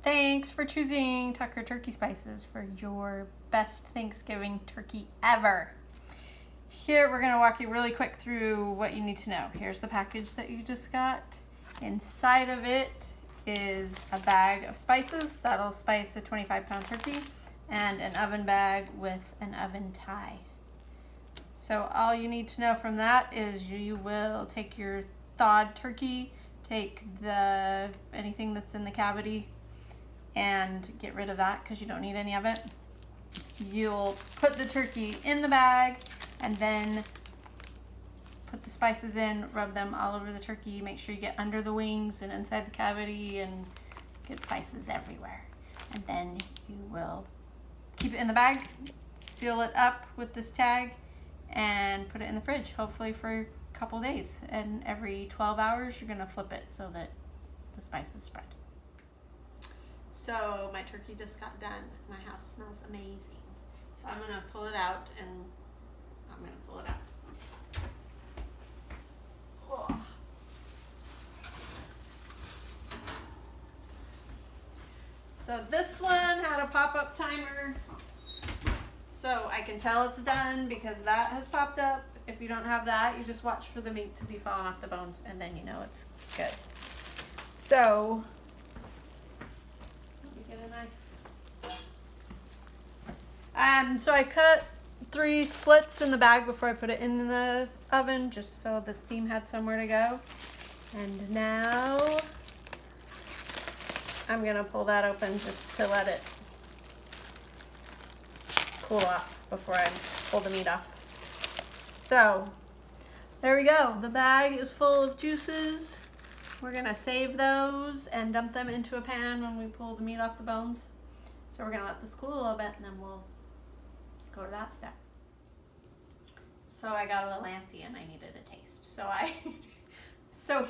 Thanks for choosing Tucker Turkey Spices for your best Thanksgiving turkey ever. Here, we're gonna walk you really quick through what you need to know. Here's the package that you just got. Inside of it is a bag of spices that'll spice a 25-pound turkey and an oven bag with an oven tie. So all you need to know from that is you will take your thawed turkey, take anything that's in the cavity and get rid of that because you don't need any of it. You'll put the turkey in the bag and then put the spices in, rub them all over the turkey, make sure you get under the wings and inside the cavity and get spices everywhere. And then you will keep it in the bag, seal it up with this tag, and put it in the fridge, hopefully for a couple days. And every 12 hours, you're gonna flip it so that the spices spread. So my turkey just got done. My house smells amazing. So I'm gonna pull it out and I'm gonna pull it out. Oh. So this one had a pop-up timer. So I can tell it's done because that has popped up. If you don't have that, you just watch for the meat to be falling off the bones and then you know it's good. So so I cut 3 slits in the bag before I put it in the oven, just so the steam had somewhere to go. And now I'm gonna pull that open just to let it cool off before I pull the meat off. So there we go. The bag is full of juices. We're gonna save those and dump them into a pan when we pull the meat off the bones. So we're gonna let this cool a little bit and then we'll go to that step. So I got a little antsy and I needed a taste. So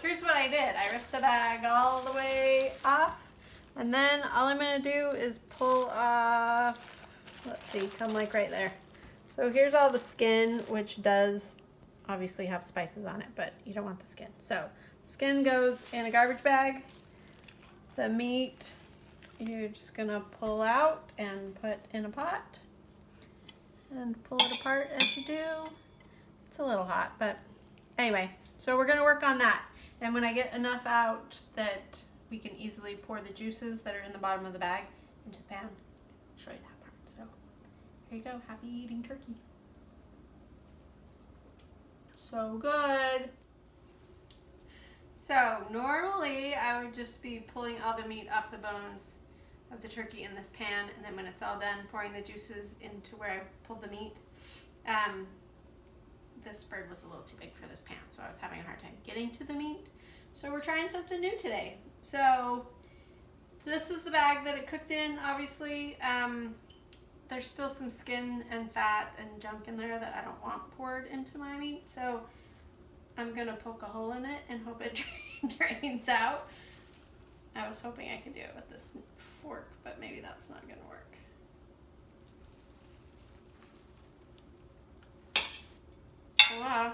here's what I did. I ripped the bag all the way off and then all I'm gonna do is pull off, let's see, come like right there. So here's all the skin, which does obviously have spices on it, but you don't want the skin. So skin goes in a garbage bag. The meat, you're just gonna pull out and put in a pot and pull it apart as you do. It's a little hot, but anyway, so we're gonna work on that. And when I get enough out that we can easily pour the juices that are in the bottom of the bag into the pan, I'll show you that part. So here you go, happy eating turkey. So good. So normally I would just be pulling all the meat off the bones of the turkey in this pan, and then when it's all done, pouring the juices into where I pulled the meat. This bird was a little too big for this pan, so I was having a hard time getting to the meat. So we're trying something new today. So this is the bag that it cooked in, obviously. There's still some skin and fat and junk in there that I don't want poured into my meat, so I'm gonna poke a hole in it and hope it drains out. I was hoping I could do it with this fork, but maybe that's not gonna work. Voila.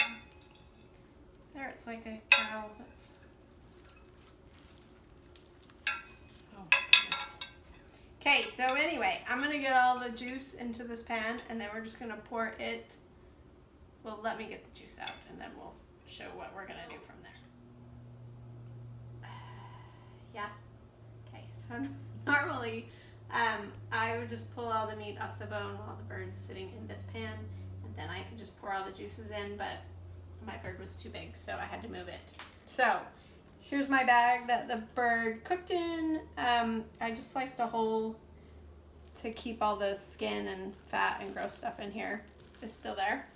There, it's like a cow that's... Oh my goodness. Okay, so anyway, I'm gonna get all the juice into this pan and then we're just gonna pour it. Well, let me get the juice out and then we'll show what we're gonna do from there. Yeah. Okay, so normally I would just pull all the meat off the bone while the bird's sitting in this pan, and then I could just pour all the juices in, but my bird was too big, so I had to move it. So here's my bag that the bird cooked in. I just sliced a hole to keep all the skin and fat and gross stuff in here. It's still there.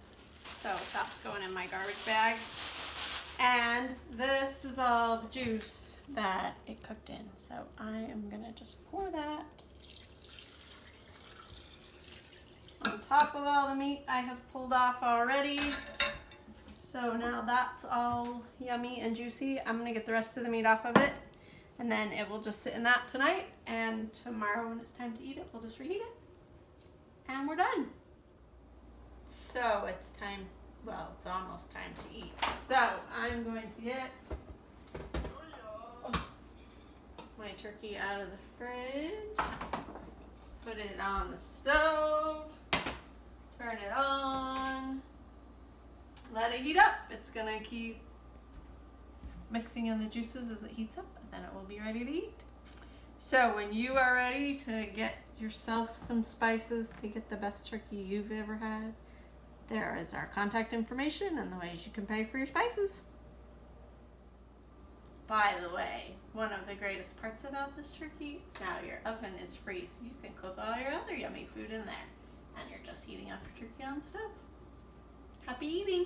So that's going in my garbage bag. And this is all the juice that it cooked in. So I am gonna just pour that on top of all the meat I have pulled off already. So now that's all yummy and juicy. I'm gonna get the rest of the meat off of it and then it will just sit in that tonight, and tomorrow when it's time to eat it, we'll just reheat it and we're done. So it's time, well, it's almost time to eat. So I'm going to get my turkey out of the fridge. Put it on the stove. Turn it on. Let it heat up. It's gonna keep mixing in the juices as it heats up, and then it will be ready to eat. So when you are ready to get yourself some spices to get the best turkey you've ever had, there is our contact information and the ways you can pay for your spices. By the way, one of the greatest parts about this turkey is now your oven is free, so you can cook all your other yummy food in there. And you're just heating up your turkey on the stove. Happy eating!